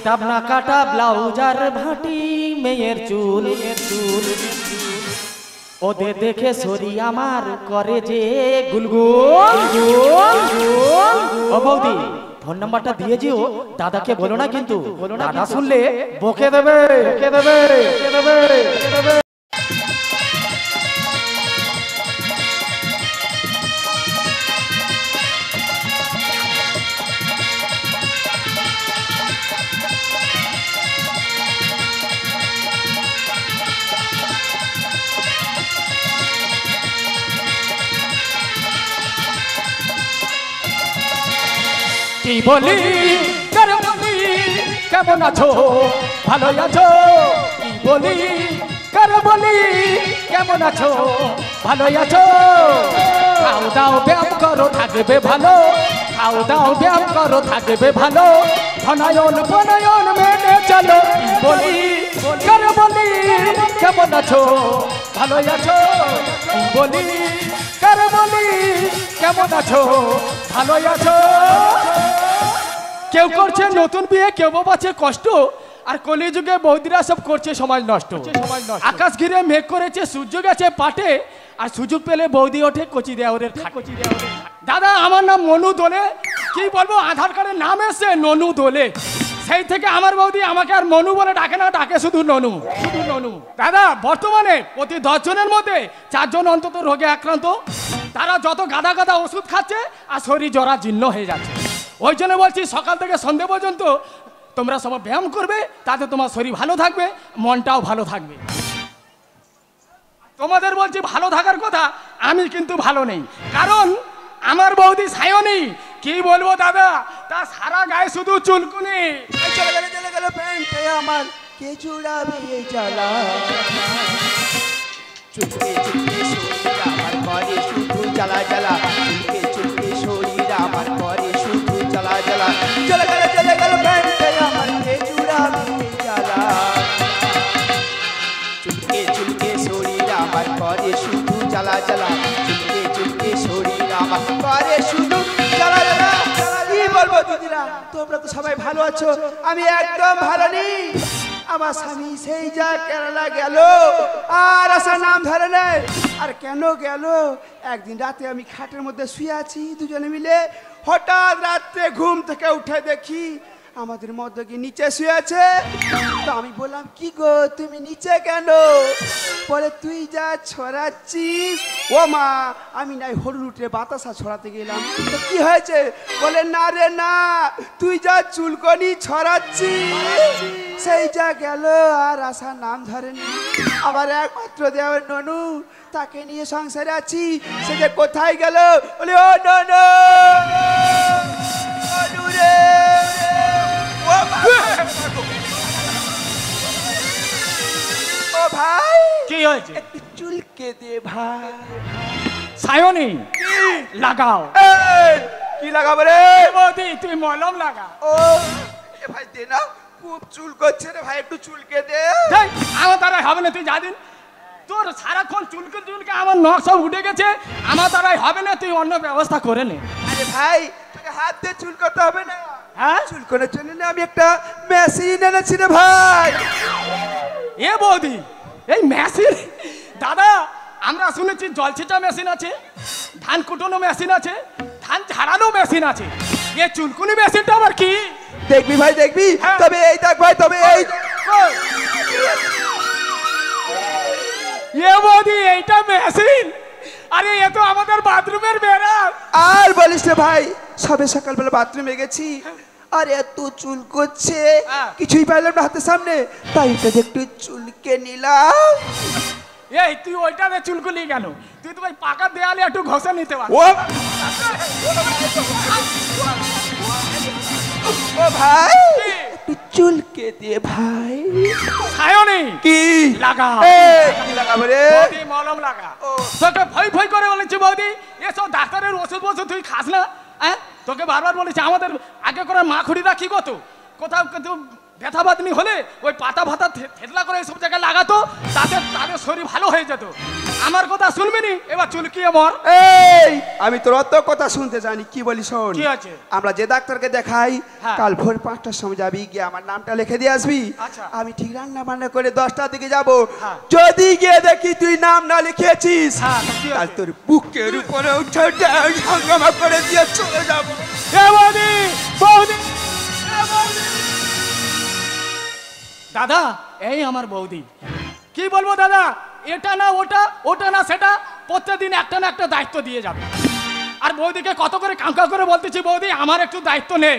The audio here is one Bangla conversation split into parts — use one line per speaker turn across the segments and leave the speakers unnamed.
স্টাব না কাটা ব্লাউজ আর ভাটি মেয়ের চুল ওদের দেখে শরী আমার করে যে গুলগুল। ও বৌদি ফোন নাম্বারটা দিয়ে যেও, দাদাকে বলো না কিন্তু, দাদা শুনলে বকে দেবে। কি বলি কেমন আছো, ভালো আছো? কি বলি কেমন আছো, ভালো আছো? খাও দাও ব্যায়াম করো থাকবে ভালো, খাও দাও ব্যায়াম করো থাকবে ভালো, ধনায়ন বনায়ন মেনে চলো। কি বলি কেমন আছো, ভালো আছো? কি বলি কেমন আছো, ভালো আছো? কেউ করছে নতুন বিয়ে, কেউ পাচ্ছে কষ্ট, আর কলিযুগে বৌদিরা সব করছে সমাজ নষ্ট। আকাশ ঘিরে মেঘ করেছে, সূর্য গেছে পাটে, আর সুযোগ পেলে বৌদি ওঠে কচি দেওয়ারের। দাদা আমার নাম মনু দোলে, কি বলবো আধার কার্ডের নাম এসছে ননু দোলে। সেই থেকে আমার বৌদি আমাকে আর মনু বলে ডাকে না, ডাকে শুধু ননু। দাদা বর্তমানে প্রতি 10 জনের মধ্যে 4 জন অন্তত রোগে আক্রান্ত। তারা যত গাদা ওষুধ খাচ্ছে আর শরীর জরা জীর্ণ হয়ে যাচ্ছে। ওই জন্য বলছি সকাল থেকে সন্ধ্যে পর্যন্ত তোমরা সবাই ব্যায়াম করবে, তাতে তোমার শরীর ভালো থাকবে, মনটাও ভালো থাকবে। তোমাদের বলছি ভালো থাকার কথা, আমি কিন্তু ভালো নেই, কারণ আমার বৌদি সায়নী। কি বলবো দাদা, তার সারা গায়ে শুধু চুলকুনি।
চলে গেল প্যান্টে আমার, কে চুড়াবে এই জ্বালা? চুলকে শরীর আমার করে শুধু জ্বালা, চুলকে শরীর আমার করে শুধু জ্বালা। চলে গেল প্যান্টে আমার, কে চুড়াবে এই জ্বালা? চুলকে শরীর আমার করে শুধু জ্বালা, চুলকে শরীর আমার করে শুধু জ্বালা। কি বলবো দিদিরা, তোমরা তো সবাই ভালো আছো, আমি একদম ভালো নেই। আমার স্বামী সেই যা কেরালা গেল, আর আসার নাম ধরে নেই। আর কেন গেল? একদিন রাতে আমি খাটের মধ্যে শুয়ে আছি দুজনে মিলে, হঠাৎ রাত্রে ঘুম থেকে উঠে দেখি আমাদের মধ্যে কি নিচে শুয়ে আছে। তো আমি বললাম, কি গো তুমি নিচে কেন? বলে তুই যা ছড়াচ্ছিস। ও মা, আমি নাই হলুদ উঠে বাতাসা ছড়াতে গেলাম। তো কি হয়েছে? বলে না রে না, তুই যা চুলকনি ছড়াচ্ছিস সেই যা গেল, আর আসার নাম ধরেনি। আবার একমাত্র দেওয়ার ননু, তাকে নিয়ে সংসারে আছি, সে যে কোথায় গেল? বলে ও ননু রে, ও ভাই
কি হয়েছে?
একটু চুলকে দে ভাই।
সায়নী লাগাও।
কি লাগাবো রে?
বৌদি তুই মলম লাগা।
ও ভাই দে না, খুব চুল করছে রে ভাই, একটু চুলকে দে।
আমার দ্বারাই হবে না, তুই জানিস তোর সারাক্ষণ চুলকে আমার নখ সব উঠে গেছে, আমার দ্বারাই হবে না, তুই অন্য ব্যবস্থা করে নে।
আরে ভাই তোকে হাত দিয়ে চুল করতে হবে না।
হ্যাঁ,
চুল করার জন্য আমি একটা মেশিন এনেছি রে ভাই।
এ বৌদি এই মেশিন? দাদা আমরা শুনেছি জল ছেঁচা মেশিন আছে, ধান কুটোনো মেশিন আছে, ধান ঝাড়ানো মেশিন আছে, এ চুলকুনি মেশিনটা আবার কি?
দেখবি ভাই দেখবি। তবে এই দেখ ভাই, তবে এই
এ বৌদি এইটা মেশিন? আরে এ তো আমাদের বাথরুমের বেড়া।
আর বলিস রে ভাই, সবে সকালবেলা বাথরুমে গেছি, আর এত চুল করছে, কিছুই পাইলাম না হাতের সামনে, তাই এটা একটু চুলকে নিলাম।
এই তুই ওইটাতে চুলকুলি কেন? তুই তো ভাই পাকা দেয়ালে একটু ঘষে নিতে পার।
ও ভাই একটু চুলকে দে ভাই।
সায়নী
কি
লাগা?
কি লাগাবো রে?
বৌদি মলম লাগা। তোকে ভয় করে বলেছি বৌদি, এসব ডাক্তারের ওষুধ তুই খাস না। হ্যাঁ, তোকে বারবার বলেছি আমাদের আগে করে মা খুঁড়িরা কি করতো, কোথাও কিন্তু ব্যথা বাদনি হলে ওই পাতা ভাতা থেতলা করে এইসব জায়গায় লাগাতো, তাদের শরীর ভালো হয়ে যেত। আমার কথা শুনবি নি এবার চুলকিয়ে মর।
এই আমি তোর অত কথা শুনতে জানি, কি বলি শোন।
কি আছে?
আমরা যে ডাক্তারকে দেখাই
হ্যাঁ।
কাল ভোর 5টার সময় যাবি, গিয়ে আমার নামটা লিখে দিয়ে আসবি।
আচ্ছা।
আমি ঠিক রান্না বান্না করে 10টার দিকে যাব।
হ্যাঁ।
যদি গিয়ে দেখি তুই নাম না লিখেছিস,
হ্যাঁ, তো কি
তাহলে
আছে?
তোর বুকের উপরে উঠে হাঙ্গামা করে দিয়ে চলে যাব।
এ বৌদি, বৌদি, এ বৌদি। দাদা এই আমার বৌদি, কি বলবো দাদা, এটা না ওটা, ওটা না সেটা, প্রত্যেকদিন একটা না একটা দায়িত্ব দিয়ে যাবে। আর বৌদিকে কত করে কাঁকা করে বলতেছি, বৌদি আমার একটু দায়িত্ব নে।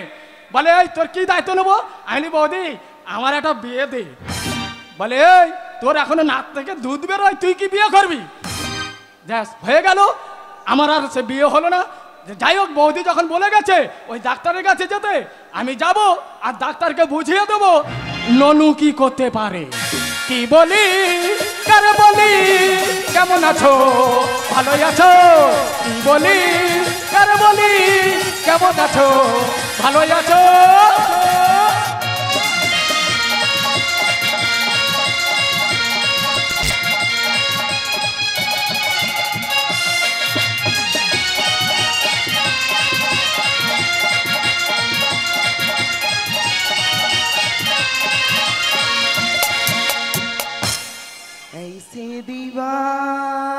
বলে এই তোর কি দায়িত্ব নেবো? আমি বৌদি আমার একটা বিয়ে দে। বলে এই তোর এখনো নাক থেকে দুধ বেরোয়, তুই কি বিয়ে করবি? ব্যাস হয়ে গেল, আমার আর সে বিয়ে হলো না। যাই হোক বৌদি যখন বলে গেছে ওই ডাক্তারের কাছে যেতে, আমি যাব আর ডাক্তারকে বুঝিয়ে দেবো ননু কি করতে পারে। কি বলি কারে বলি, কেমন আছো ভালোই আছো? কি বলি কারে বলি, কেমন আছো ভালোই আছো?
ऐसे दीवानगी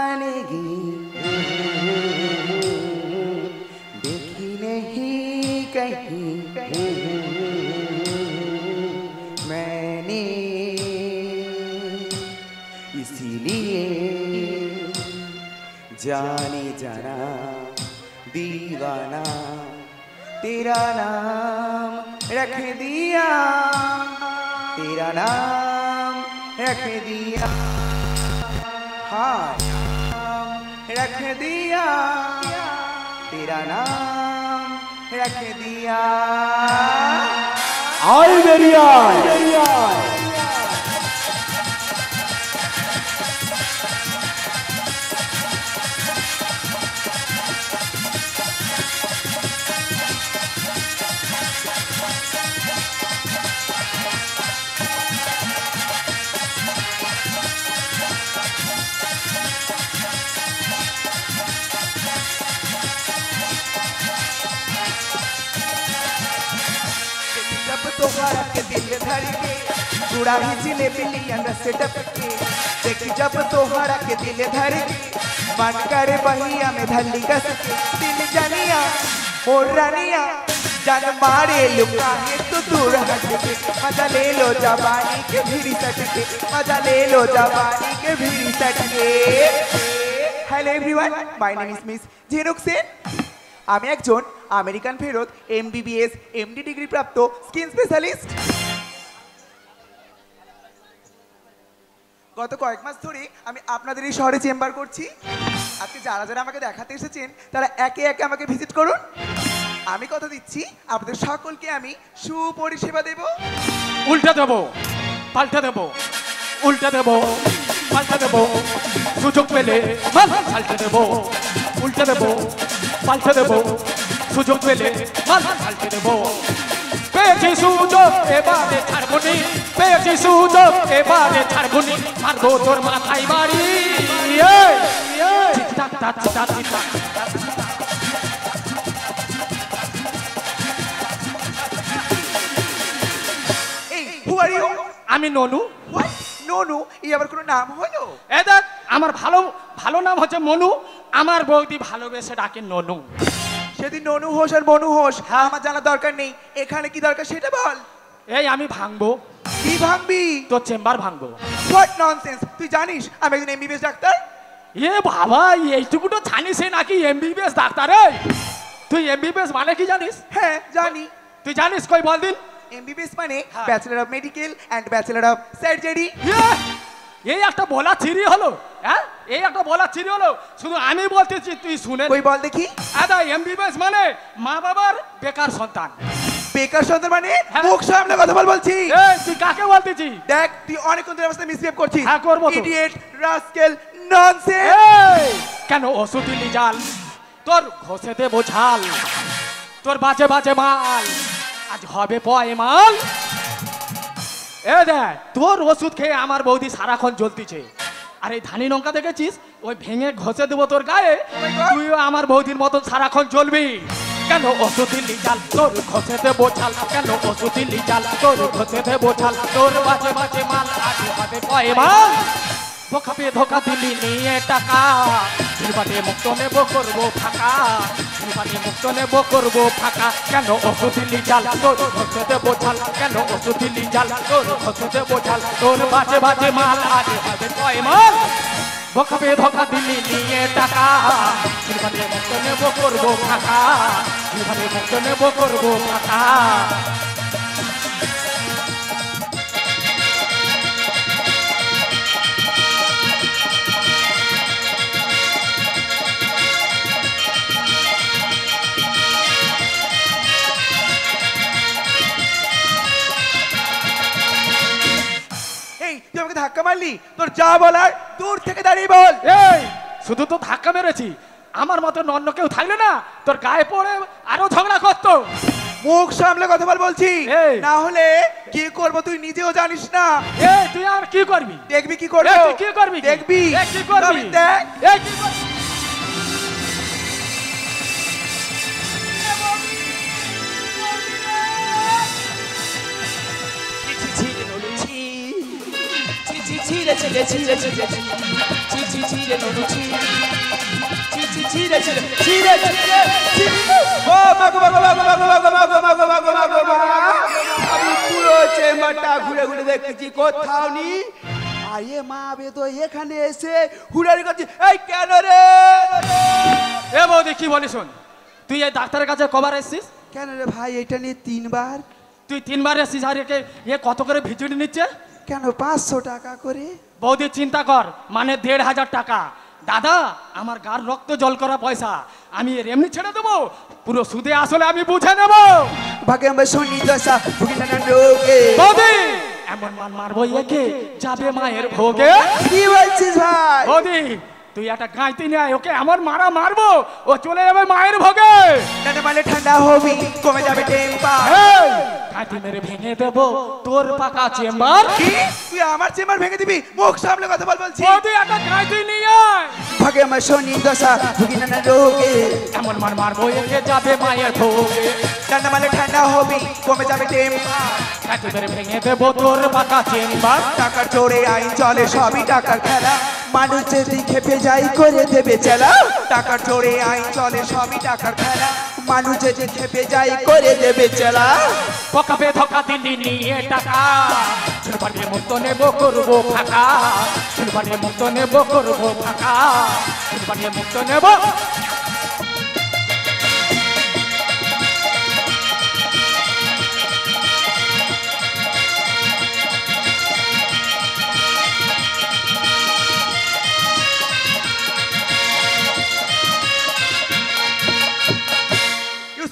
देखी नहीं कहीं मैंने, इसीलिए जाने जाना दीवाना तेरा नाम रख दिया, तेरा नाम रख दिया, हाँ रख दिया, तेरा नाम रख दिया।
आई बेरिया
जब तोहरा के दिल धर के चूड़ा ही जिलेबी लियन से टपके, देखी जब तोहरा के दिल धर के मन करे बहिया में धल्ली कस के, दिल जनिया मोर रानिया जान मारे लुका है तो दूर हट के, मजा ले लो जवानी के भीड़ी सट के, मजा ले लो जवानी के भीड़ी सट के। Hello everyone, my name is miss Jhinuk Sen. আমি একজন আমেরিকান ফেরত এমবিবিএস এমডি ডিগ্রি প্রাপ্ত স্কিন স্পেশালিস্ট। গত কয়েক মাস ধরে আমি আপনাদের এই শহরে চেম্বার করছি। আজকে যারা যারা আমাকে দেখাতে এসেছেন তারা একে একে আমাকে ভিজিট করুন। আমি কথা দিচ্ছি আপনাদের সকলকে আমি সুপরিষেবা দেব।
উল্টা দেবো, পাল্টা দেবো, উল্টা দেবো, পাল্টা দেবো, সুযোগ পেলে পাল্টা দেবো, উল্টা দেবো, পাল্টা দেবো, সুযোগ পেলে পাল্টা দেবো। পেয়েছি সুযোগ এবারে ছাড়বনি, পেয়েছি সুযোগ এবারে ছাড়বনি, মারবো তোর মাথায় বাড়ি।
এই হু আর ইউ?
আমি ননু।
হোয়াট? ননু? এই আবার কোনো নাম হলো?
এ দেখ আমার ভালো ভালো নাম হচ্ছে মনু, আমার বৌদি ভালোবেসে ডাকে ননু।
সেদিন ননু হোস আর মনু হোস আমার জানা দরকার নেই, এখানে কি দরকার সেটা বল।
এই আমি ভাঙবো,
কি ভাঙবি?
তোর চেম্বার ভাঙবো।
What nonsense! তুই জানিস আমি একজন এমবিবিএস ডাক্তার?
এ বাবা এইটুকু তো জানিস নাকি এমবিবিএস ডাক্তার? তুই এমবিবিএস মানে কি জানিস?
হ্যাঁ জানি।
তুই জানিস কই বল দিন?
এমবিবিএস মানে
হ্যাঁ।
Bachelor of medical and bachelor of surgery.
এই একটা বলা চিরি হলো, হ্যাঁ এই একটা বলা চিরি হলো, শুধু আমি বলতেছি তুই শুনে।
কই বল দেখি।
আদা এমবিবিএস মানে মা বাবার বেকার সন্তান।
বেকার সন্তান মানে?
হ্যাঁ।
মুখ সামনে কথা বল বলছি।
এই তুই কাকে বলতেছিস?
দেখ তুই অনেকক্ষণ ধরে অবস্থা মিসবিহেভ করছিস।
হ্যাঁ, করবো তো।
Idiot, rascal, nonsense.
এই কেন ওষুধ দিলি জাল, তোর ঘষে দেবো ঝাল, তোর বাজে বাজে মাল আজ হবে পয়মাল। এ দেখ তোর ওষুধ খেয়ে আমার বৌদি সারাক্ষণ জ্বলতিছে, আর এই ধানি লঙ্কা দেখেছিস ওই ভেঙে ঘষে দেবো তোর গায়ে তুইও আমার বৌদির মতন সারাক্ষণ চলবি কেন ওষুধিলি জাল তোর ঘষে দেবো ছাল কেন ওষুধিলি জাল তোর ঘষে দেবো ছাল তোর বাজে বাজে মাল আগে বাজে কয় মাল বোকা পেয়ে ধোকা দিলি নিয়ে টাকা নির্বাচনে মুক্ত নেবো করবো ফাঁকা নির্বাচনে মুক্ত নেবো করবো ফাঁকা কেন ওষুধিলি জাল তোর ঘষে দেবো ছাল কেন ওষুধিলি জাল তোর ঘষে দেবো ছাল তোর বাজে বাজে মাল আগে বাজে কয় মাল বোকা পেয়ে ধোকা দিলি নিয়ে টাকা নির্বাচনে মুক্ত নেবো করবো ফাঁকা নির্বাচনে মুক্ত নেবো করবো ফাঁকা
তুই আমাকে ধাক্কা মারলি তোর যা বলার দূর থেকে দাঁড়িয়ে বল
এই শুধু তো ধাক্কা মেরেছি আমার মতো অন্য কেউ থাকলে না তোর গায়ে পড়ে আরো ঝগড়া করতো
মুখ সামলে কথা বল বলছি
এই।
না হলে কি করব তুই নিজেও জানিস না
এই তুই আর কি করবি
দেখবি কি করব
এই, তুই কি করবি
দেখবি
এই, কি করবি
তবে দেখ
এই কি করবি
ও মাগো মাগো মাগো মাগো মাগো মাগো মাগো মাগো মাগো আমি পুরো চেম্বারটা ঘুরে ঘুরে দেখেছি কোথাও নি আরে মা বে তো এখানে এসে হুড়ারি করছে এই কেন রে
এ বৌদি কি বলিস শোন তুই এই ডাক্তারের কাছে কবার এসেছিস
কেন রে ভাই এটা নিয়ে 3 বার
তুই 3 বার এসেছিস আর একে এ কত করে ভিজিট নিচ্ছে
কেন 500 টাকা করে
বৌদি চিন্তা কর মানে 1500 টাকা দাদা আমার গার রক্ত জল করা পয়সা আমি এর এমনি ছেড়ে দেবো পুরো সুদে আসলে আমি বুঝে নেব
ভাগে আমরা শুনি দশা ভুগি না রোগে
বৌদি এমন মান মারবো একে যাবে মায়ের ভোগে
কি বলছিস ভাই
বৌদি তুই একটা গাইতে নিয়ে ওকে আমার মারা মারবো ও চলে যাবে মায়ের ভোগে
টাটা মালে ঠান্ডা হবি কমে যাবে টেম্পার
গাইতে মেরে ভেঙে দেবো তোর পাকা চেম্বার
কি তুই আমার চেম্বার ভেঙে দিবি মুখ সামলে কথা বল বলছি
বৌদি একটা গাইতে নিয়ে আয়
ভাগে আমার শুনি দশা ভুগি না রোগে
এমন মান মারবো একে যাবে মায়ের ভোগে
টাটা মালে ঠান্ডা হবি কমে যাবে টেম্পার
গাইতে মেরে ভেঙে দেবো তোর পাকা চেম্বার
টাকার চোরে আইন চলে সবই টাকার খেলা মানুষ যদি খেপে যাই করে দেবে চেলা টাকার চোরে আইন চলে সবই টাকার খেলা মানুষ যদি খেপে যাই করে দেবে চেলা
পকাপে ধোকা দিলি নিয়ে টাকা ছোটপাটে মুক্ত নেব করবো ফাঁকা ছোটপাটে মুক্ত নেব করবো ফাঁকা ছোটপাটে মুক্ত নেব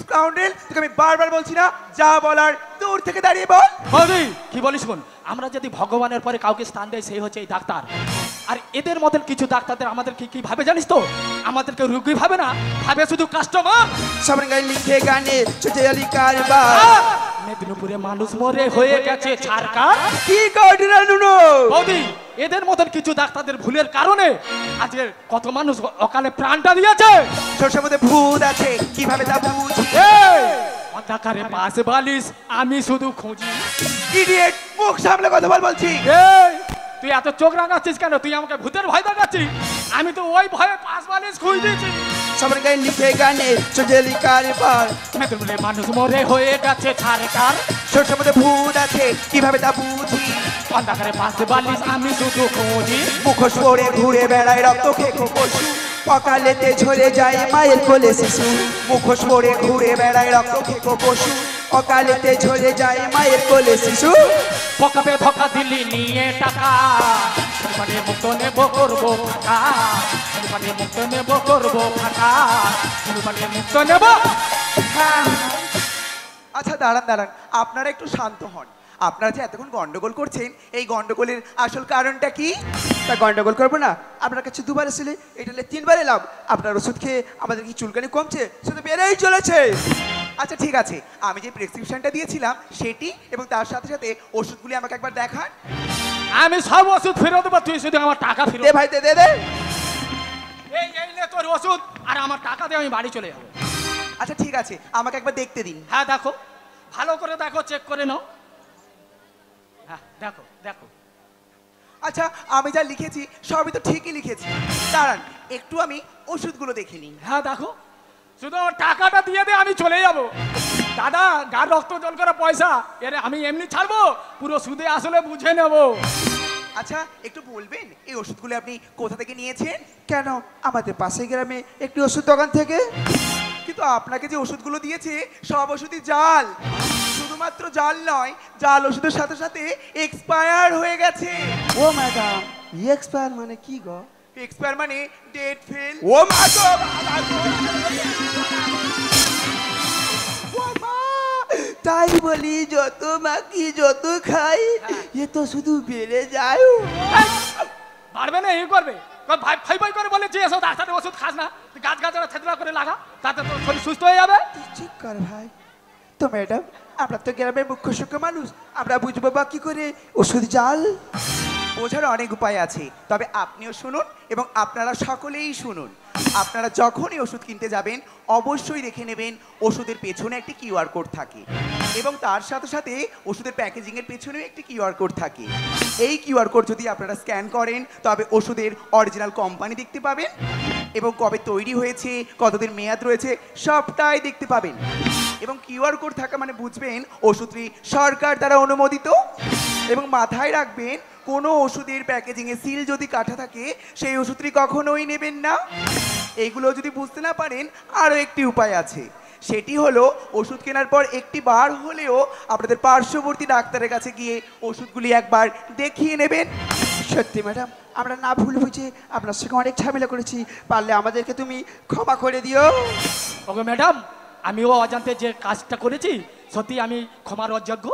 স্কাউন্ডেল তোকে আমি বারবার বলছি না যা বলার দূর থেকে দাঁড়িয়ে বল
বৌদি কি বলিস শোন আমরা যদি ভগবানের পরে কাউকে স্থান দেয় সেই হচ্ছে এই ডাক্তার আর এদের মতন কিছু ডাক্তারদের আমাদের কি ভাবে জানিস তো আমাদেরকে রুগী ভাবে না ভাবে শুধু কাস্টমার
সবার গায়ে লিখে গানে ছুটে আলি কারবার
মেদিনীপুরে মানুষ মরে হয়ে গেছে ছারকার
কি ঘটনা নুনো
বৌদি এদের মতন কিছু ডাক্তারদের ভুলের কারণে আজকে কত মানুষ অকালে প্রাণটা দিয়েছে
সরষের মধ্যে ভূত আছে কিভাবে তা বুঝি
অন্ধকারে পাশে বালিশ আমি শুধু খুঁজি
ইডিয়েট মুখ সামলে কথা বল বলছি
এই তুই এত চোখ রাঙাচ্ছিস কেন তুই আমাকে ভূতের ভয় দেখাচ্ছিস আমি তো ওই ভয়ে পাশ বালিশ খুঁজ দিয়েছি
সবার গায়ে লিখে গানে ছুটে আলি কারবার
মেদিনীপুরে মানুষ মরে হয়ে গেছে ছারকার
সরষের মধ্যে ভূত আছে কিভাবে তা বুঝি
অন্ধকারে পাশে বালিশ আমি শুধু খুঁজি
মুখোশ পরে ঘুরে বেড়ায় রক্ত খেকো পশু অকালেতে ঝরে যায় মায়ের কোলে শিশু মুখোশ পরে ঘুরে বেড়ায় রক্ত খেকো পশু অকালেতে ঝরে যায় মায়ের কোলে শিশু
পকাপে ধোকা দিলি নিয়ে টাকা ছোটপাটে মুক্ত নেব করবো ফাঁকা ছোটপাটে মুক্ত নেব করবো ফাঁকা ছোটপাটে মুক্ত নেব
আচ্ছা দাঁড়ান দাঁড়ান আপনারা একটু শান্ত হন আপনারা যে এতক্ষণ গন্ডগোল করছেন এই গন্ডগোলের আসল কারণটা কি তা গন্ডগোল করবো না আপনার কাছে 2 বার এসেলে এটা 3 বার এলাম আপনার ওষুধ খেয়ে আমাদের কি চুলকানি কমছে শুধু বেড়েই চলেছে আচ্ছা ঠিক আছে আমি যে প্রেসক্রিপশনটা দিয়েছিলাম সেটি এবং তার সাথে সাথে ওষুধগুলি আমাকে একবার দেখান
আমি সব ওষুধ ফেরত দেবো, তুই শুধু আমার টাকা ফেরত
দে ভাই, দে দে দে।
এই নে তোর ওষুধ, আর আমার টাকা দিয়ে আমি বাড়ি চলে যাবো।
আচ্ছা ঠিক আছে, আমাকে একবার দেখতে দিন।
হ্যাঁ দেখো, ভালো করে দেখো, চেক করে নাও। হ্যাঁ দেখো দেখো।
আচ্ছা আমি যা লিখেছি সবই তো ঠিকই লিখেছি, দাঁড়ান একটু আমি ওষুধগুলো দেখে নিই।
হ্যাঁ দেখো, শুধু আমার টাকাটা দিয়ে দে, আমি চলে যাব। দাদা, গার রক্ত জল করা পয়সা, এর আমি এমনি ছাড়বো, পুরো সুদে আসলে বুঝে নেব।
আচ্ছা একটু বলবেন এই ওষুধগুলো আপনি কোথা থেকে নিয়েছেন? কেন, আমাদের পাশের গ্রামে একটি ওষুধ দোকান থেকে। কিন্তু আপনাকে যে ওষুধগুলো দিয়েছে সব ওষুধই জাল। শুধুমাত্র জাল নয়, জাল ওষুধের সাথে সাথে এক্সপায়ার হয়ে গেছে।
ও ম্যাডাম, এক্সপায়ার মানে কি গো?
এক্সপায়ার মানে ডেট ফেল। ও মা গো,
তাই বলি যত মাখি যত খাই এ তো শুধু বেড়ে যায়।
পারবে না, এই করবে ভাই ভাই ভাই করে বলে যে এসব ডাক্তারের ওষুধ খাস না, গাছ গাছরা থেতলা করে লাগা, তাতে তোর শরীর সুস্থ হয়ে যাবে।
ঠিক কর ভাই। তো ম্যাডাম, আমরা তো গ্রামের মুখ্য সূক্ষ্ম মানুষ, আমরা বুঝবো বা কি করে ওষুধ জাল?
বোঝার অনেক উপায় আছে, তবে আপনিও শুনুন এবং আপনারা সকলেই শুনুন। আপনারা যখনই ওষুধ কিনতে যাবেন অবশ্যই দেখে নেবেন ওষুধের পেছনে একটি কিউআর কোড থাকে এবং তার সাথে সাথে ওষুধের প্যাকেজিংয়ের পেছনেও একটি কিউআর কোড থাকে। এই কিউআর কোড যদি আপনারা স্ক্যান করেন তবে ওষুধের অরিজিনাল কোম্পানি দেখতে পাবেন এবং কবে তৈরি হয়েছে, কতদিন মেয়াদ রয়েছে সবটাই দেখতে পাবেন। এবং কিউআর কোড থাকা মানে বুঝবেন ওষুধটি সরকার দ্বারা অনুমোদিত। এবং মাথায় রাখবেন, কোনো ওষুধের প্যাকেজিংয়ে সিল যদি কাটা থাকে সেই ওষুধটি কখনোই নেবেন না। এইগুলো যদি বুঝতে না পারেন আরও একটি উপায় আছে, সেটি হলো ওষুধ কেনার পর একটি বার হলেও আপনাদের পার্শ্ববর্তী ডাক্তারের কাছে গিয়ে ওষুধগুলি একবার দেখিয়ে নেবেন।
সত্যি ম্যাডাম, আমরা না ভুল বুঝে আপনার সঙ্গে অনেক ঝামেলা করেছি, পারলে আমাদেরকে তুমি ক্ষমা করে দিও।
ওকে ম্যাডাম, আমিও অজান্তে যে কাজটা করেছি সত্যি আমি ক্ষমার অযোগ্য,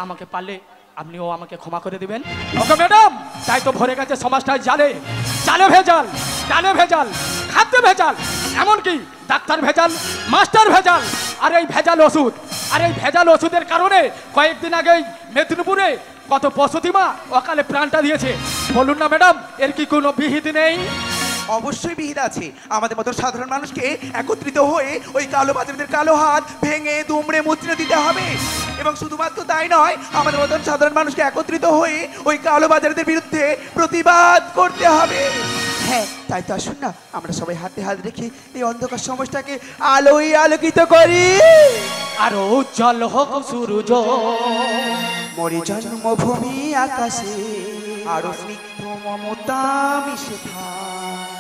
আমাকে পারলে আপনিও আমাকে ক্ষমা করে দিবেন। ওকে ম্যাডাম, তাই তো ভরে গেছে সমাজটায় জালে, চালে ভেজাল, ডালে ভেজাল, খাদ্যে ভেজাল, এমনকি ডাক্তার ভেজাল, মাস্টার ভেজাল, আর এই ভেজাল ওষুধ, আর এই ভেজাল ওষুধের কারণে কয়েকদিন আগেই মেদিনীপুরে কত বসতিমা অকালে প্রাণটা দিয়েছে। বলুন না ম্যাডাম, এর কি কোনো বিহিত নেই?
অবশ্যই বিহিত আছে। আমাদের মতো সাধারণ মানুষকে একত্রিত হয়ে ওই কালো বাজারদের কালো হাত ভেঙে দুমড়ে মুচড়ে দিতে হবে। এবং শুধুমাত্র তাই নয়, আমাদের মতন সাধারণ মানুষকে একত্রিত হয়ে ওই কালো বাজারদের বিরুদ্ধে প্রতিবাদ করতে হবে।
হ্যাঁ, তাই তো আসুন না আমরা সবাই হাতে হাত রেখে এই অন্ধকার সমাজটাকে আলোয় আলোকিত করি।
আরো উজ্জ্বল হোক সূর্য
মরি জন্মভূমি আকাশে,
আরো স্নিগ্ধ মমতা মিশে থাক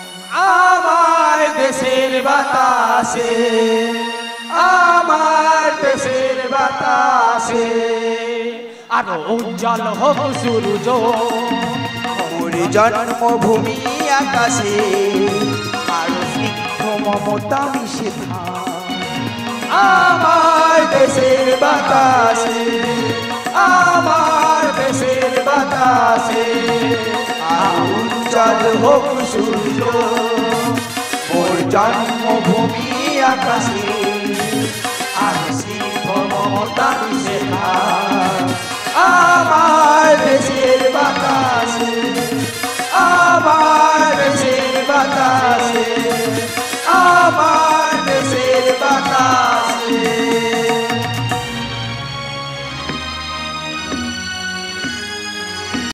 আমার দেশের বাতাসে, আমার দেশের বাতাসে, আরো উজ্জ্বল হোক সূর্য
মরি জন্মভূমি আকাশে,
আরো স্নিগ্ধ মমতা মিশে থাক
আমার দেশের বাতাসে, আমার দেশের বাতাসে, আরো উজ্জ্বল হোক সূর্য
মোর জন্মভূমি আকাশে,
আর স্নিগ্ধ মমতা মিশে থাক আমার দেশে